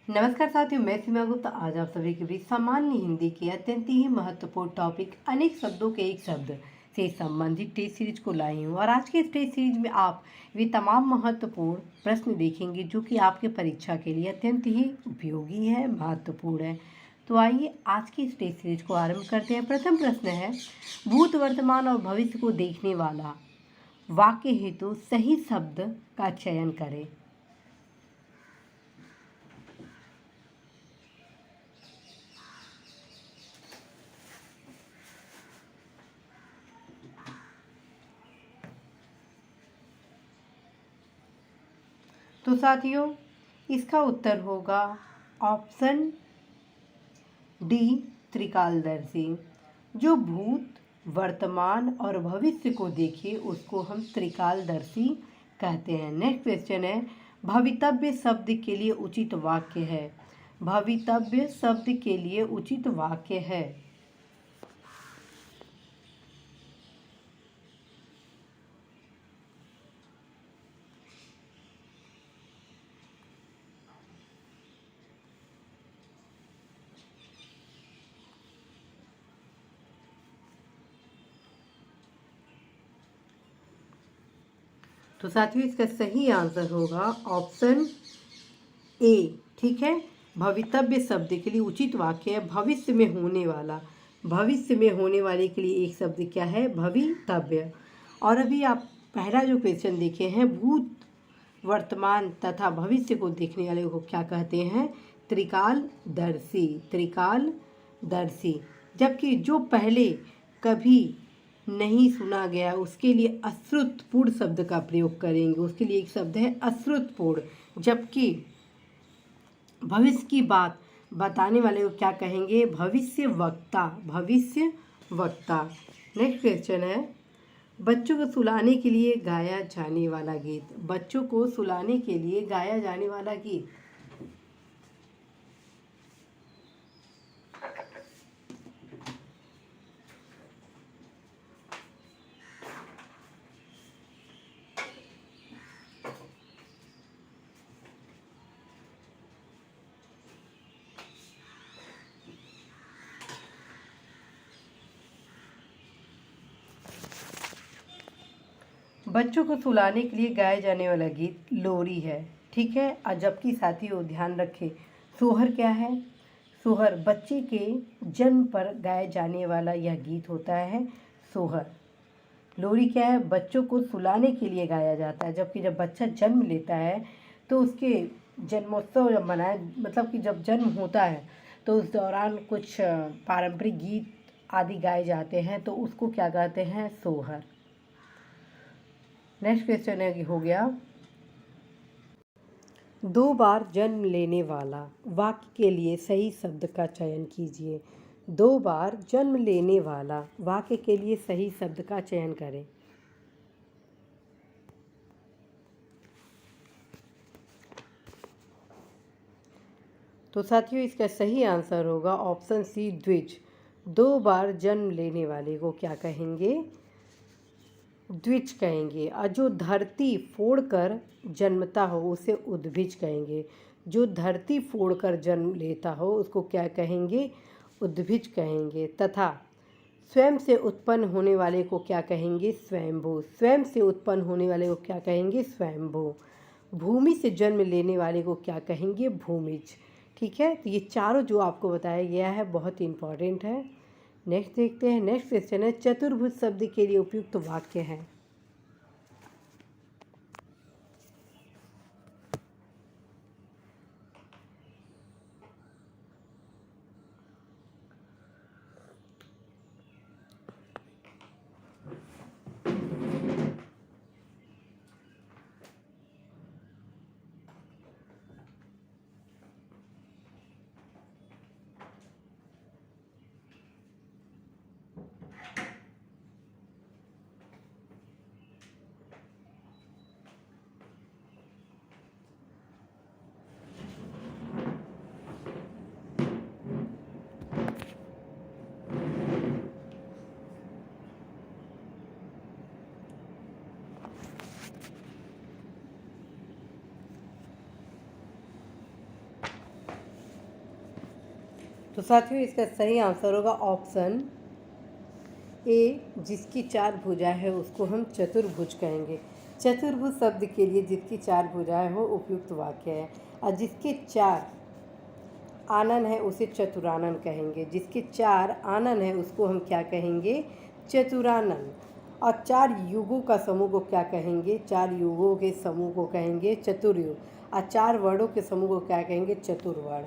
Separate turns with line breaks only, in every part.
नमस्कार साथियों, मैं सीमा गुप्ता। आज आप सभी के बीच सामान्य हिंदी के अत्यंत ही महत्वपूर्ण टॉपिक अनेक शब्दों के एक शब्द से संबंधित टेस्ट सीरीज को लाई हूँ। और आज के इस टेस्ट सीरीज में आप वे तमाम महत्वपूर्ण प्रश्न देखेंगे जो कि आपके परीक्षा के लिए अत्यंत ही उपयोगी है, महत्वपूर्ण है। तो आइए आज की इस टेस्ट सीरीज को आरंभ करते हैं। प्रथम प्रश्न है, भूत, वर्तमान और भविष्य को देखने वाला वाक्य हेतु सही शब्द का चयन करें। तो साथियों, इसका उत्तर होगा ऑप्शन डी, त्रिकालदर्शी। जो भूत, वर्तमान और भविष्य को देखे उसको हम त्रिकालदर्शी कहते हैं। नेक्स्ट क्वेश्चन है, भवितव्य शब्द के लिए उचित वाक्य है। भवितव्य शब्द के लिए उचित वाक्य है। तो साथियों, इसका सही आंसर होगा ऑप्शन ए। ठीक है, भवितव्य शब्द के लिए उचित वाक्य है भविष्य में होने वाला। भविष्य में होने वाले के लिए एक शब्द क्या है? भवितव्य। और अभी आप पहला जो क्वेश्चन देखे हैं, भूत, वर्तमान तथा भविष्य को देखने वाले को क्या कहते हैं? त्रिकालदर्शी। त्रिकालदर्शी। जबकि जो पहले कभी नहीं सुना गया उसके लिए अश्रुतपूर्ण शब्द का प्रयोग करेंगे। उसके लिए एक शब्द है अश्रुतपूर्ण। जबकि भविष्य की बात बताने वाले को क्या कहेंगे? भविष्य वक्ता। भविष्य वक्ता। नेक्स्ट क्वेश्चन है, बच्चों को सुलाने के लिए गाया जाने वाला गीत। बच्चों को सुलाने के लिए गाया जाने वाला गीत। बच्चों को सुलाने के लिए गाया जाने वाला गीत लोरी है। ठीक है, और जबकि साथियों ध्यान रखें, सोहर क्या है? सोहर बच्चे के जन्म पर गाया जाने वाला यह गीत होता है सोहर। लोरी क्या है? बच्चों को सुलाने के लिए गाया जाता है। जबकि जब बच्चा जन्म लेता है तो उसके जन्मोत्सव जब मनाया, मतलब कि जब जन्म होता है तो उस दौरान कुछ पारंपरिक गीत आदि गाए जाते हैं, तो उसको क्या कहते हैं? सोहर। नेक्स्ट क्वेश्चन है हो गया, दो बार जन्म लेने वाला वाक्य के लिए सही शब्द का चयन कीजिए। दो बार जन्म लेने वाला वाक्य के लिए सही शब्द का चयन करें। तो साथियों, इसका सही आंसर होगा ऑप्शन सी, द्विज। दो बार जन्म लेने वाले को क्या कहेंगे? द्विज कहेंगे। और जो धरती फोड़कर जन्मता हो उसे उद्भिज कहेंगे। जो धरती फोड़कर जन्म लेता हो उसको क्या कहेंगे? उद्भिज कहेंगे। तथा स्वयं से उत्पन्न होने वाले को क्या कहेंगे? स्वयंभू। स्वयं से उत्पन्न होने वाले को क्या कहेंगे? स्वयंभू। भूमि से जन्म लेने वाले को क्या कहेंगे? भूमिज। ठीक है, तो ये चारों जो आपको बताया गया है बहुत इंपॉर्टेंट है। नेक्स्ट देखते हैं। नेक्स्ट क्वेश्चन है, चतुर्भुज शब्द के लिए उपयुक्त वाक्य है। तो साथियों इसका सही आंसर होगा ऑप्शन ए, जिसकी चार भुजा है उसको हम चतुर्भुज कहेंगे। चतुर्भुज शब्द के लिए जिसकी चार भुजाएं हो उपयुक्त वाक्य है, और जिसके चार आनन है उसे चतुरानन कहेंगे। जिसके चार आनन है उसको हम क्या कहेंगे? चतुरानन। और चार युगों का समूह को क्या कहेंगे? चार युगों के समूह को कहेंगे चतुर्युग। और चार वर्णों के समूह को क्या कहेंगे? चतुर्वर्ण।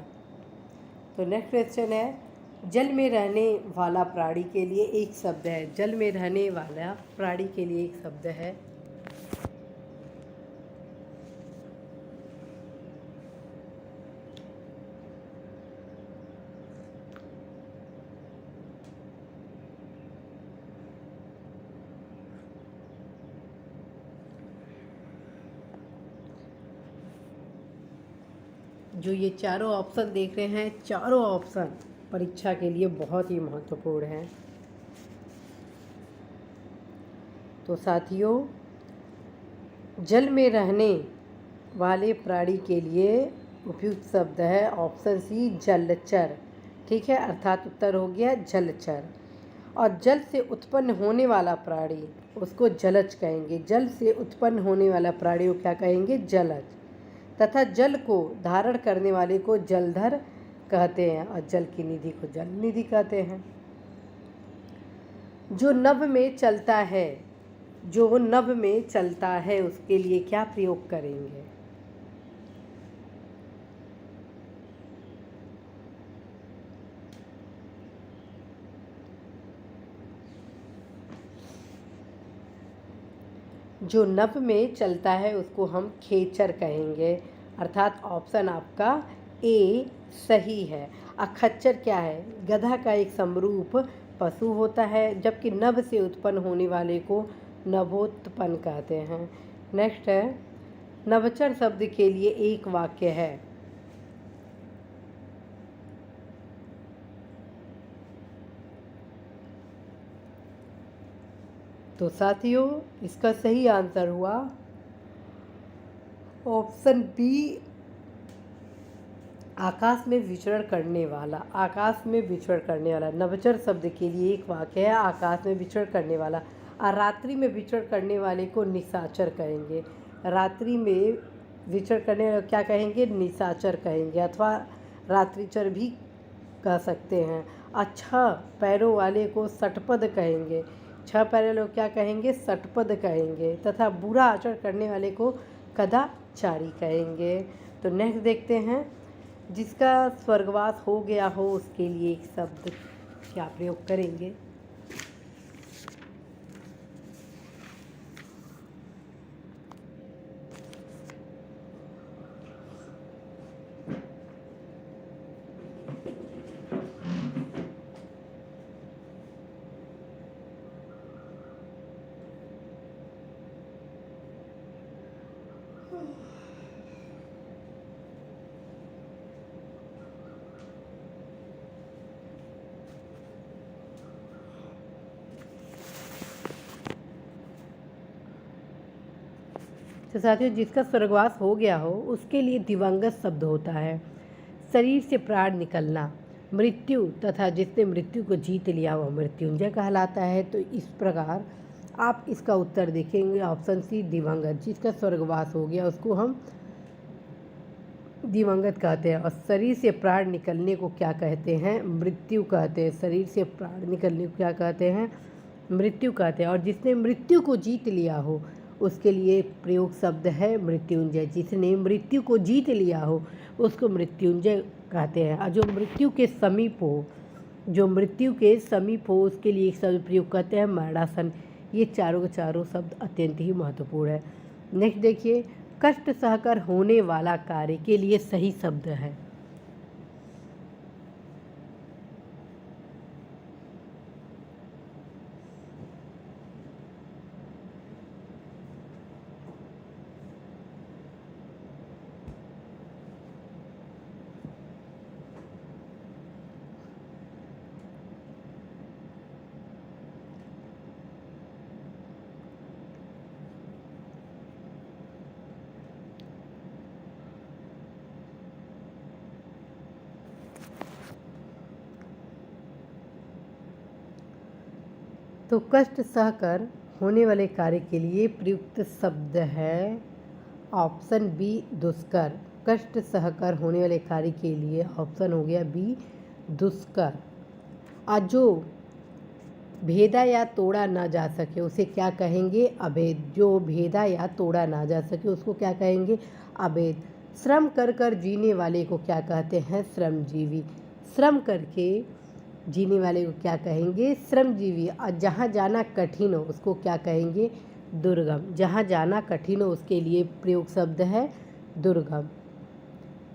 तो नेक्स्ट क्वेश्चन है, जल में रहने वाला प्राणी के लिए एक शब्द है। जल में रहने वाला प्राणी के लिए एक शब्द है। जो ये चारों ऑप्शन देख रहे हैं, चारों ऑप्शन परीक्षा के लिए बहुत ही महत्वपूर्ण हैं। तो साथियों, जल में रहने वाले प्राणी के लिए उपयुक्त शब्द है ऑप्शन सी, जलचर। ठीक है, अर्थात उत्तर हो गया जलचर। और जल से उत्पन्न होने वाला प्राणी उसको जलज कहेंगे। जल से उत्पन्न होने वाला प्राणी को क्या कहेंगे? जलज। तथा जल को धारण करने वाले को जलधर कहते हैं, और जल की निधि को जल निधि कहते हैं। जो नभ में चलता है, जो नभ में चलता है उसके लिए क्या प्रयोग करेंगे? जो नभ में चलता है उसको हम खेचर कहेंगे, अर्थात ऑप्शन आपका ए सही है। खच्चर क्या है? गधा का एक समरूप पशु होता है, जबकि नभ से उत्पन्न होने वाले को नभोत्पन्न कहते हैं। नेक्स्ट है, नभचर शब्द के लिए एक वाक्य है। तो साथियों इसका सही आंसर हुआ ऑप्शन बी, आकाश में विचरण करने वाला। आकाश में विचरण करने वाला नभचर शब्द के लिए एक वाक्य है, आकाश में विचरण करने वाला। और रात्रि में विचरण करने वाले को निशाचर कहेंगे। रात्रि में विचरण करने वाले क्या कहेंगे? निशाचर कहेंगे, अथवा रात्रिचर भी कह सकते हैं। और छह पैरों वाले को षटपद कहेंगे। छह पैरों वाले को क्या कहेंगे? षटपद कहेंगे। तथा बुरा आचरण करने वाले को कदाचारी कहेंगे। तो नेक्स्ट देखते हैं, जिसका स्वर्गवास हो गया हो उसके लिए एक शब्द क्या प्रयोग करेंगे? तो साथियों, जिसका स्वर्गवास हो गया हो उसके लिए दिवंगत शब्द होता है। शरीर से प्राण निकलना, मृत्यु, तथा जिसने मृत्यु को जीत लिया वह मृत्युंजय कहलाता है। तो इस प्रकार आप इसका उत्तर देखेंगे ऑप्शन सी, दिवंगत। जिसका स्वर्गवास हो गया उसको हम दिवंगत कहते हैं। और शरीर से प्राण निकलने को क्या कहते हैं? मृत्यु कहते हैं। शरीर से प्राण निकलने को क्या कहते हैं? मृत्यु कहते हैं। और जिसने मृत्यु को जीत लिया हो उसके लिए प्रयोग शब्द है मृत्युंजय। जिसने मृत्यु को जीत लिया हो उसको मृत्युंजय कहते हैं। और जो मृत्यु के समीप हो, जो मृत्यु के समीप हो उसके लिए एक शब्द प्रयोग करते हैं मरणासन। ये चारों के चारों शब्द अत्यंत ही महत्वपूर्ण है। नेक्स्ट देखिए, कष्ट सहकर होने वाला कार्य के लिए सही शब्द है। तो कष्ट सहकर होने वाले कार्य के लिए प्रयुक्त शब्द है ऑप्शन बी दुष्कर। कष्ट सहकर होने वाले कार्य के लिए ऑप्शन हो गया बी दुष्कर। आज जो भेदा या तोड़ा ना जा सके उसे क्या कहेंगे? अभेद। जो भेदा या तोड़ा ना जा सके उसको क्या कहेंगे? अभेद। श्रम कर कर जीने वाले को क्या कहते हैं? श्रमजीवी। श्रम करके जीने वाले को क्या कहेंगे? श्रमजीवी। और जहाँ जाना कठिन हो उसको क्या कहेंगे? दुर्गम। जहाँ जाना कठिन हो उसके लिए प्रयोग शब्द है दुर्गम।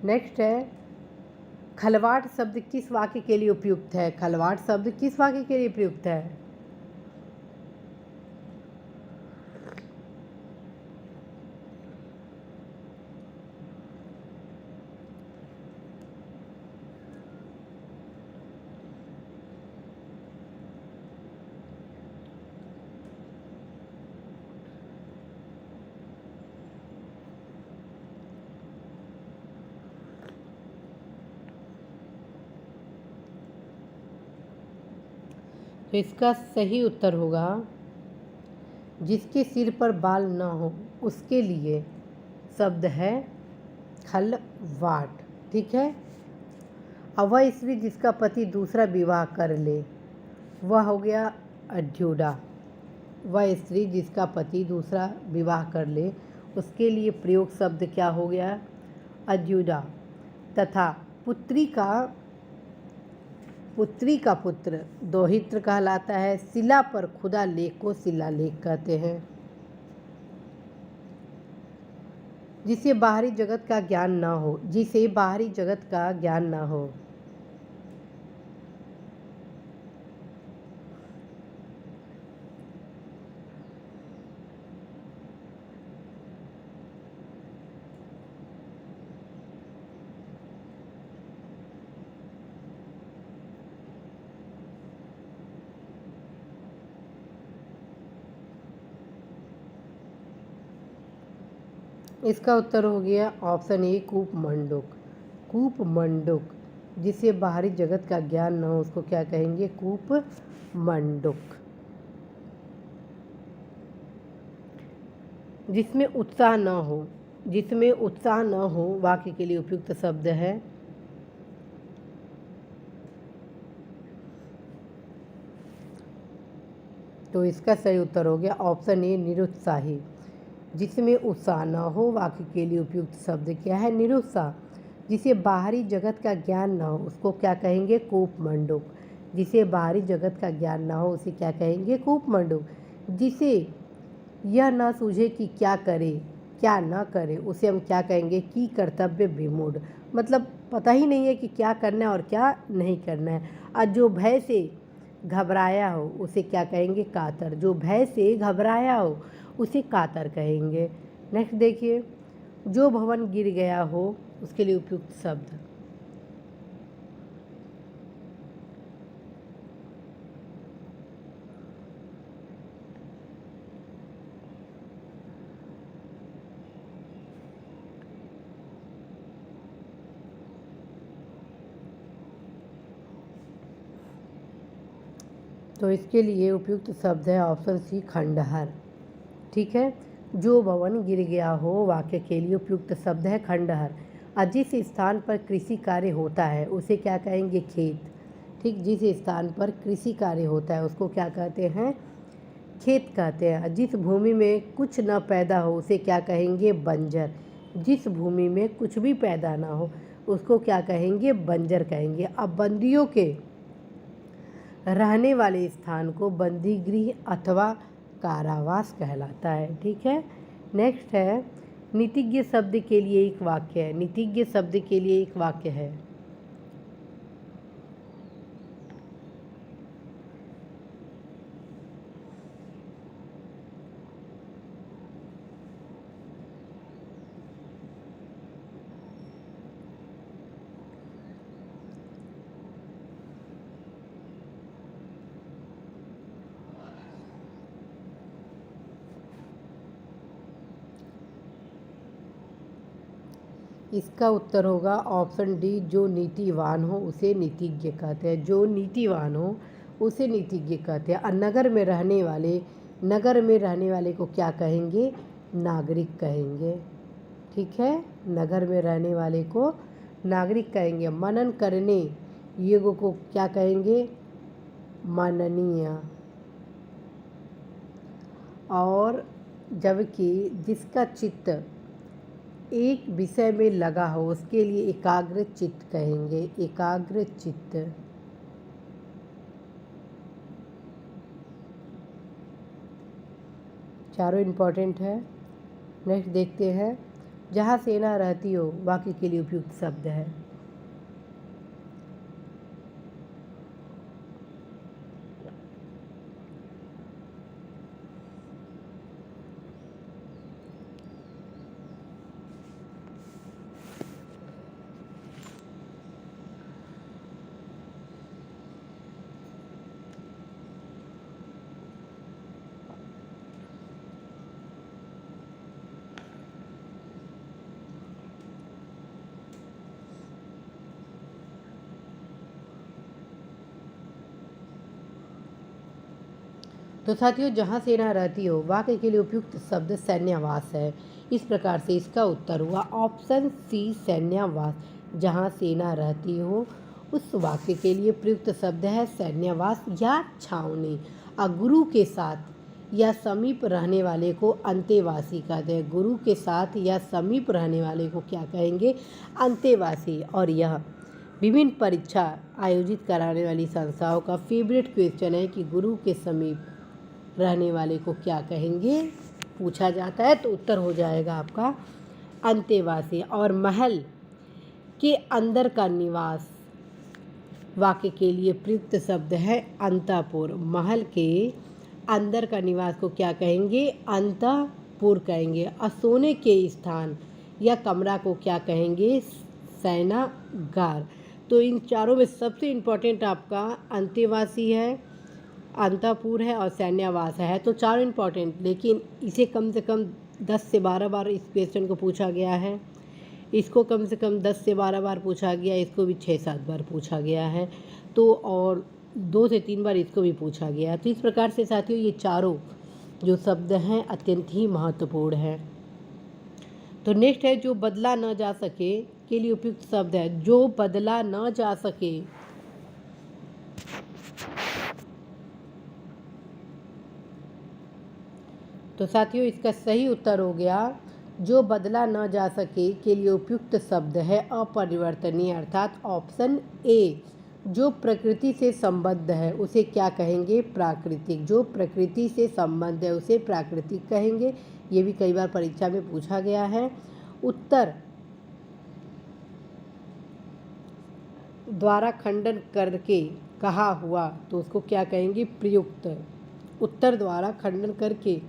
नेक्स्ट है खलवाट शब्द किस वाक्य के लिए उपयुक्त है? खलवाट शब्द किस वाक्य के लिए प्रयुक्त है? तो इसका सही उत्तर होगा जिसके सिर पर बाल न हो उसके लिए शब्द है खलवाट। ठीक है। अब वह स्त्री जिसका पति दूसरा विवाह कर ले वह हो गया अड्यूडा। वह स्त्री जिसका पति दूसरा विवाह कर ले उसके लिए प्रयोग शब्द क्या हो गया? अड्यूडा। तथा पुत्री का पुत्र दोहित्र कहलाता है। शिला पर खुदा लेख को शिलालेख कहते हैं। जिसे बाहरी जगत का ज्ञान ना हो, जिसे बाहरी जगत का ज्ञान ना हो। इसका उत्तर हो गया ऑप्शन ए कूपमंडूक। कूपमंडूक। जिसे बाहरी जगत का ज्ञान न हो उसको क्या कहेंगे? कूपमंडूक। जिसमें उत्साह न हो, जिसमें उत्साह न हो वाक्य के लिए उपयुक्त शब्द है तो इसका सही उत्तर हो गया ऑप्शन ए निरुत्साही। जिसमें उत्साह न हो वाक्य के लिए उपयुक्त शब्द क्या है? निरुत्साह। जिसे बाहरी जगत का ज्ञान न हो उसको क्या कहेंगे? कूपमंडूक। जिसे बाहरी जगत का ज्ञान न हो उसे क्या कहेंगे? कूपमंडूक। जिसे यह न सूझे कि क्या करे क्या न करे उसे हम क्या कहेंगे? कि कर्तव्य विमूढ़। मतलब पता ही नहीं है कि क्या करना है और क्या नहीं करना है। और जो भय से घबराया हो उसे क्या कहेंगे? कातर। जो भय से घबराया हो उसे कातर कहेंगे। नेक्स्ट देखिए जो भवन गिर गया हो उसके लिए उपयुक्त शब्द। तो इसके लिए उपयुक्त शब्द है ऑप्शन सी खंडहर। ठीक है। जो भवन गिर गया हो वाक्य के लिए उपयुक्त शब्द है खंडहर। और जिस स्थान पर कृषि कार्य होता है उसे क्या कहेंगे? खेत। ठीक। जिस स्थान पर कृषि कार्य होता है उसको क्या कहते हैं? खेत कहते हैं। जिस भूमि में कुछ न पैदा हो उसे क्या कहेंगे? बंजर। जिस भूमि में कुछ भी पैदा ना हो उसको क्या कहेंगे? बंजर कहेंगे। अब बंदियों के रहने वाले स्थान को बंदी गृह अथवा कारावास कहलाता है। ठीक है। नेक्स्ट है नीतिज्ञ शब्द के लिए एक वाक्य है। नीतिज्ञ शब्द के लिए एक वाक्य है। इसका उत्तर होगा ऑप्शन डी जो नीतिवान हो उसे नीतिज्ञ कहते हैं। जो नीतिवान हो उसे नीतिज्ञ कहते हैं। और नगर में रहने वाले को क्या कहेंगे? नागरिक कहेंगे। ठीक है, नगर में रहने वाले को नागरिक कहेंगे। मनन करने योग्य को क्या कहेंगे? माननीय। और जबकि जिसका चित्त एक विषय में लगा हो उसके लिए एकाग्र चित्त कहेंगे। एकाग्र चित्त। चारों इम्पोर्टेंट है। नेक्स्ट देखते हैं, जहाँ सेना रहती हो वाक्य के लिए उपयुक्त शब्द है। तो साथियों, जहाँ सेना रहती हो वाक्य के लिए उपयुक्त शब्द सैन्यावास है। इस प्रकार से इसका उत्तर हुआ ऑप्शन सी, सैन्यावास। जहाँ सेना रहती हो उस वाक्य के लिए प्रयुक्त शब्द है सैन्यावास या छावनी। और गुरु के साथ या समीप रहने वाले को अंतेवासी कहते हैं। गुरु के साथ या समीप रहने वाले को क्या कहेंगे? अंतेवासी। और यह विभिन्न परीक्षा आयोजित कराने वाली संस्थाओं का फेवरेट क्वेश्चन है कि गुरु के समीप रहने वाले को क्या कहेंगे, पूछा जाता है। तो उत्तर हो जाएगा आपका अंतेवासी। और महल के अंदर का निवास वाक्य के लिए प्रयुक्त शब्द है अंतःपुर। महल के अंदर का निवास को क्या कहेंगे? अंतःपुर कहेंगे। और सोने के स्थान या कमरा को क्या कहेंगे? शयनागार। तो इन चारों में सबसे इम्पोर्टेंट आपका अंतेवासी है, अंतःपुर है और सैन्यावास है। तो चारों इम्पॉर्टेंट, लेकिन इसे कम से कम 10 से 12 बार इस क्वेश्चन को पूछा गया है। इसको कम से कम 10 से 12 बार पूछा गया, इसको भी 6-7 बार पूछा गया है। तो और 2 से 3 बार इसको भी पूछा गया है। तो इस प्रकार से साथियों ये चारों जो शब्द हैं अत्यंत ही महत्वपूर्ण है। तो नेक्स्ट है, जो बदला न जा सके के लिए उपयुक्त शब्द है। जो बदला न जा सके। तो साथियों इसका सही उत्तर हो गया जो बदला न जा सके के लिए उपयुक्त शब्द है अपरिवर्तनीय, अर्थात ऑप्शन ए। जो प्रकृति से संबद्ध है उसे क्या कहेंगे? प्राकृतिक। जो प्रकृति से संबद्ध है उसे प्राकृतिक कहेंगे। ये भी कई बार परीक्षा में पूछा गया है। उत्तर द्वारा खंडन करके कहा हुआ तो उसको क्या कहेंगे? प्रयुक्त। उत्तर द्वारा खंडन करके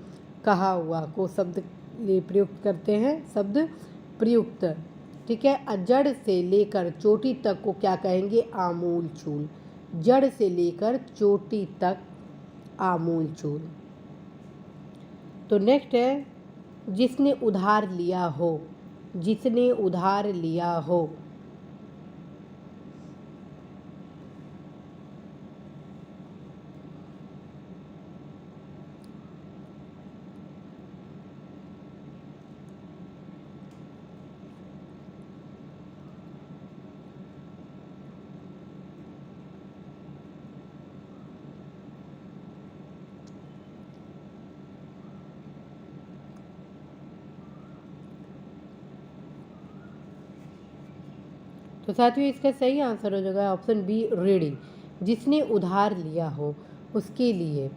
कहा हुआ को शब्द प्रयुक्त करते हैं, शब्द प्रयुक्त। ठीक है। जड़ से लेकर चोटी तक को क्या कहेंगे? आमूल चूल। जड़ से लेकर चोटी तक आमूल चूल। तो नेक्स्ट है, जिसने उधार लिया हो। जिसने उधार लिया हो। तो साथियों इसका सही आंसर हो जाएगा ऑप्शन बी, ऋणी। जिसने उधार लिया हो उसके लिए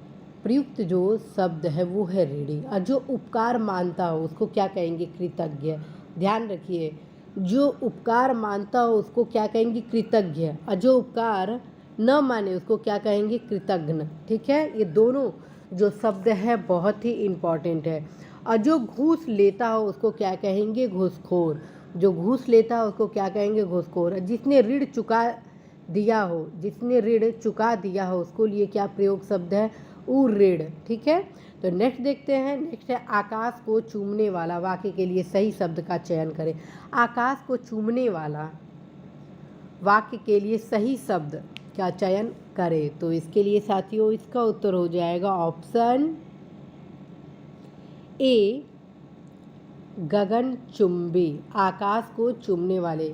प्रयुक्त जो शब्द है वो है ऋणी। और जो उपकार मानता हो उसको क्या कहेंगे? कृतज्ञ। ध्यान रखिए, जो उपकार मानता हो उसको क्या कहेंगे? कृतज्ञ। और जो उपकार न माने उसको क्या कहेंगे? कृतज्ञ। ठीक है, ये दोनों जो शब्द है बहुत ही इम्पॉर्टेंट है। और जो घूस लेता हो उसको क्या कहेंगे? घूसखोर। जो घूस लेता है उसको क्या कहेंगे? घूसखोर। जिसने ऋण चुका दिया हो, जिसने ऋण चुका दिया हो उसको लिए क्या प्रयोग शब्द है? ऋण। ठीक है। तो नेक्स्ट देखते हैं। नेक्स्ट है, आकाश को चूमने वाला वाक्य के लिए सही शब्द का चयन करें। आकाश को चूमने वाला वाक्य के लिए सही शब्द का चयन करें। तो इसके लिए साथियों इसका उत्तर हो जाएगा ऑप्शन ए, गगनचुंबी। आकाश को चूमने वाले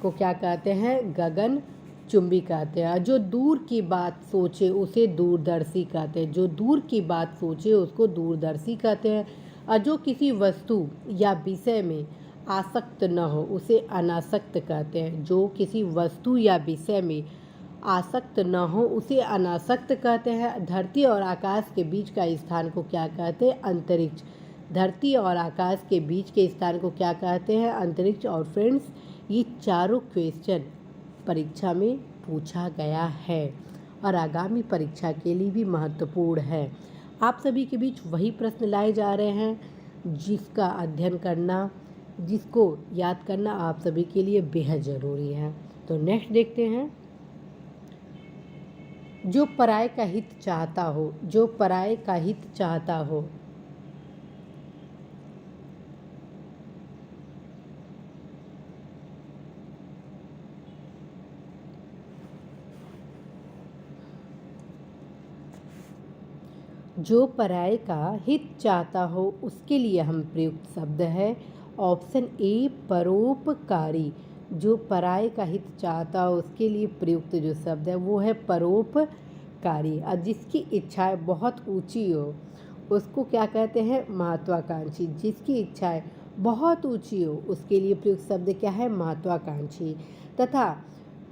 को क्या कहते हैं? गगनचुंबी कहते हैं। जो दूर की बात सोचे उसे दूरदर्शी कहते हैं। जो दूर की बात सोचे उसको दूरदर्शी कहते हैं। और जो किसी वस्तु या विषय में आसक्त न हो उसे अनासक्त कहते हैं। जो किसी वस्तु या विषय में आसक्त न हो उसे अनासक्त कहते हैं। धरती और आकाश के बीच का स्थान को क्या कहते हैं? अंतरिक्ष। धरती और आकाश के बीच के स्थान को क्या कहते हैं? अंतरिक्ष। और फ्रेंड्स, ये चारों क्वेश्चन परीक्षा में पूछा गया है और आगामी परीक्षा के लिए भी महत्वपूर्ण है। आप सभी के बीच वही प्रश्न लाए जा रहे हैं जिसका अध्ययन करना, जिसको याद करना आप सभी के लिए बेहद ज़रूरी है। तो नेक्स्ट देखते हैं। जो पराये का हित चाहता हो, जो पराये का हित चाहता हो। जो पराये का हित चाहता हो उसके लिए हम प्रयुक्त शब्द है ऑप्शन ए, परोपकारी। जो पराये का हित चाहता हो उसके लिए प्रयुक्त जो शब्द है वो है परोपकारी। और जिसकी इच्छाएं बहुत ऊंची हो उसको क्या कहते हैं? महत्वाकांक्षी। जिसकी इच्छाएं बहुत ऊंची हो उसके लिए प्रयुक्त शब्द क्या है? महत्वाकांक्षी। तथा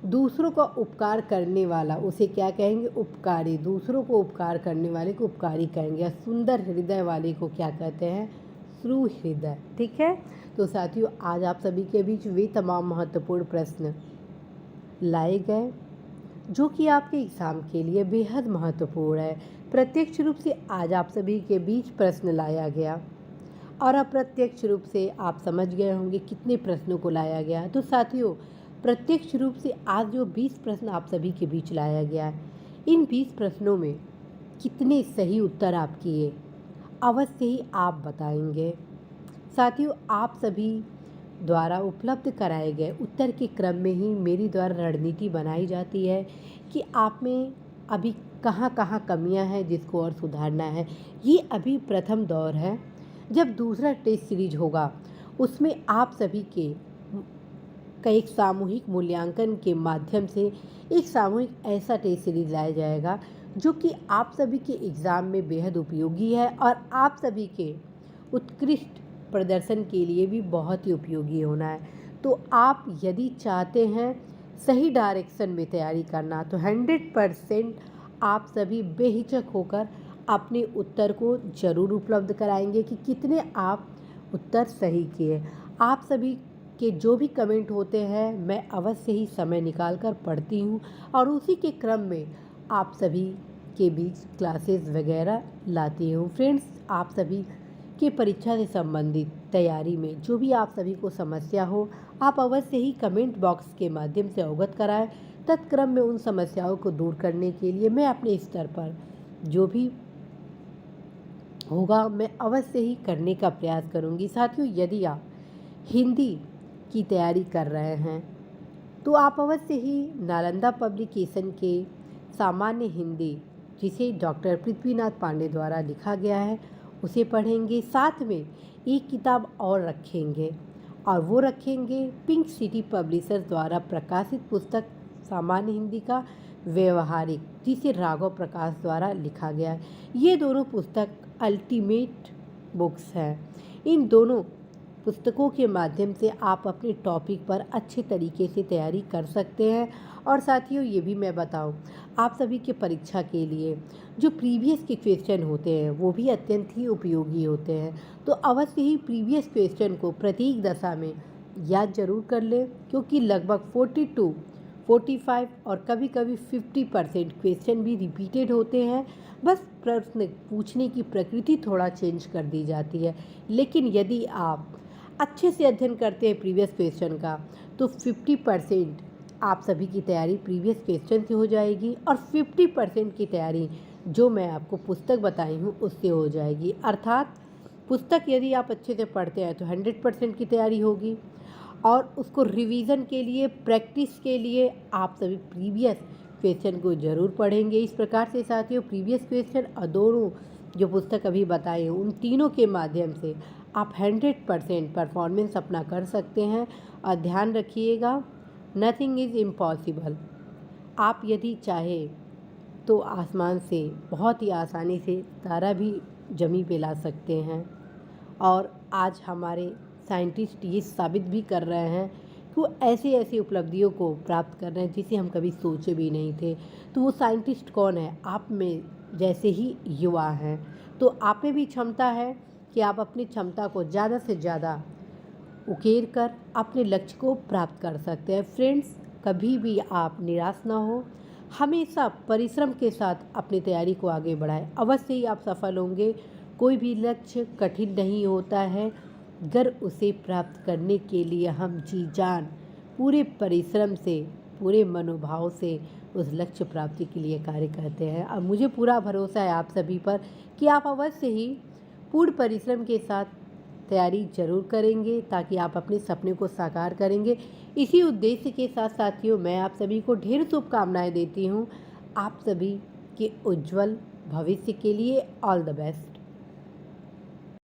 दूसरों का उपकार करने वाला उसे क्या कहेंगे? उपकारी। दूसरों को उपकार करने वाले को उपकारी कहेंगे। और सुंदर हृदय वाले को क्या कहते हैं? सुहृदय। ठीक है। तो साथियों आज आप सभी के बीच वे तमाम महत्वपूर्ण प्रश्न लाए गए जो कि आपके एग्ज़ाम के लिए बेहद महत्वपूर्ण है। प्रत्यक्ष रूप से आज आप सभी के बीच प्रश्न लाया गया और अप्रत्यक्ष रूप से आप समझ गए होंगे कितने प्रश्नों को लाया गया। तो साथियों प्रत्यक्ष रूप से आज जो 20 प्रश्न आप सभी के बीच लाया गया है, इन 20 प्रश्नों में कितने सही उत्तर आप किए अवश्य ही आप बताएंगे। साथियों आप सभी द्वारा उपलब्ध कराए गए उत्तर के क्रम में ही मेरी द्वारा रणनीति बनाई जाती है कि आप में अभी कहाँ कहाँ कमियां हैं जिसको और सुधारना है। ये अभी प्रथम दौर है। जब दूसरा टेस्ट सीरीज होगा उसमें आप सभी के का एक सामूहिक मूल्यांकन के माध्यम से एक सामूहिक ऐसा टेस्ट सीरीज लाया जाएगा जो कि आप सभी के एग्ज़ाम में बेहद उपयोगी है और आप सभी के उत्कृष्ट प्रदर्शन के लिए भी बहुत ही उपयोगी होना है। तो आप यदि चाहते हैं सही डायरेक्शन में तैयारी करना तो 100% आप सभी बेहिचक होकर अपने उत्तर को ज़रूर उपलब्ध कराएंगे कि कितने आप उत्तर सही किए। आप सभी के जो भी कमेंट होते हैं मैं अवश्य ही समय निकाल कर पढ़ती हूँ और उसी के क्रम में आप सभी के बीच क्लासेस वगैरह लाती हूँ। फ्रेंड्स आप सभी के परीक्षा से संबंधित तैयारी में जो भी आप सभी को समस्या हो आप अवश्य ही कमेंट बॉक्स के माध्यम से अवगत कराएं। तत्क्रम में उन समस्याओं को दूर करने के लिए मैं अपने स्तर पर जो भी होगा मैं अवश्य ही करने का प्रयास करूंगी। साथियों यदि आप हिंदी की तैयारी कर रहे हैं तो आप अवश्य ही नालंदा पब्लिकेशन के सामान्य हिंदी जिसे डॉक्टर पृथ्वीनाथ पांडे द्वारा लिखा गया है उसे पढ़ेंगे। साथ में एक किताब और रखेंगे और वो रखेंगे पिंक सिटी पब्लिशर्स द्वारा प्रकाशित पुस्तक सामान्य हिंदी का व्यवहारिक जिसे राघव प्रकाश द्वारा लिखा गया है। ये दोनों पुस्तक अल्टीमेट बुक्स हैं। इन दोनों पुस्तकों के माध्यम से आप अपने टॉपिक पर अच्छे तरीके से तैयारी कर सकते हैं। और साथियों ये भी मैं बताऊं आप सभी के परीक्षा के लिए जो प्रीवियस के क्वेश्चन होते हैं वो भी अत्यंत ही उपयोगी होते हैं। तो अवश्य ही प्रीवियस क्वेश्चन को प्रत्येक दशा में याद जरूर कर लें क्योंकि लगभग 42, 45 और कभी कभी 50% क्वेश्चन भी रिपीटेड होते हैं। बस प्रश्न पूछने की प्रकृति थोड़ा चेंज कर दी जाती है। लेकिन यदि आप अच्छे से अध्ययन करते हैं प्रीवियस क्वेश्चन का तो 50% आप सभी की तैयारी प्रीवियस क्वेश्चन से हो जाएगी और 50% की तैयारी जो मैं आपको पुस्तक बताई हूँ उससे हो जाएगी। अर्थात पुस्तक यदि आप अच्छे से पढ़ते हैं तो 100% की तैयारी होगी और उसको रिवीजन के लिए प्रैक्टिस के लिए आप सभी प्रीवियस क्वेश्चन को ज़रूर पढ़ेंगे। इस प्रकार से साथियों प्रीवियस क्वेश्चन और दोनों जो पुस्तक अभी बताए हैं उन तीनों के माध्यम से आप 100% परफॉर्मेंस अपना कर सकते हैं। और ध्यान रखिएगा, नथिंग इज़ इम्पॉसिबल। आप यदि चाहे तो आसमान से बहुत ही आसानी से तारा भी ज़मीं पे ला सकते हैं। और आज हमारे साइंटिस्ट ये साबित भी कर रहे हैं कि वो ऐसी ऐसी उपलब्धियों को प्राप्त कर रहे हैं जिसे हम कभी सोचे भी नहीं थे। तो वो साइंटिस्ट कौन है? आप में जैसे ही युवा हैं। तो आप में भी क्षमता है कि आप अपनी क्षमता को ज़्यादा से ज़्यादा उकेर कर अपने लक्ष्य को प्राप्त कर सकते हैं। फ्रेंड्स, कभी भी आप निराश ना हो, हमेशा परिश्रम के साथ अपनी तैयारी को आगे बढ़ाएं। अवश्य ही आप सफल होंगे। कोई भी लक्ष्य कठिन नहीं होता है, अगर उसे प्राप्त करने के लिए हम जी जान पूरे परिश्रम से, पूरे मनोभाव से उस लक्ष्य प्राप्ति के लिए कार्य करते हैं। अब मुझे पूरा भरोसा है आप सभी पर कि आप अवश्य ही पूर्ण परिश्रम के साथ तैयारी जरूर करेंगे ताकि आप अपने सपने को साकार करेंगे। इसी उद्देश्य के साथ साथियों मैं आप सभी को ढेर शुभकामनाएं देती हूँ। आप सभी के उज्जवल भविष्य के लिए ऑल द बेस्ट।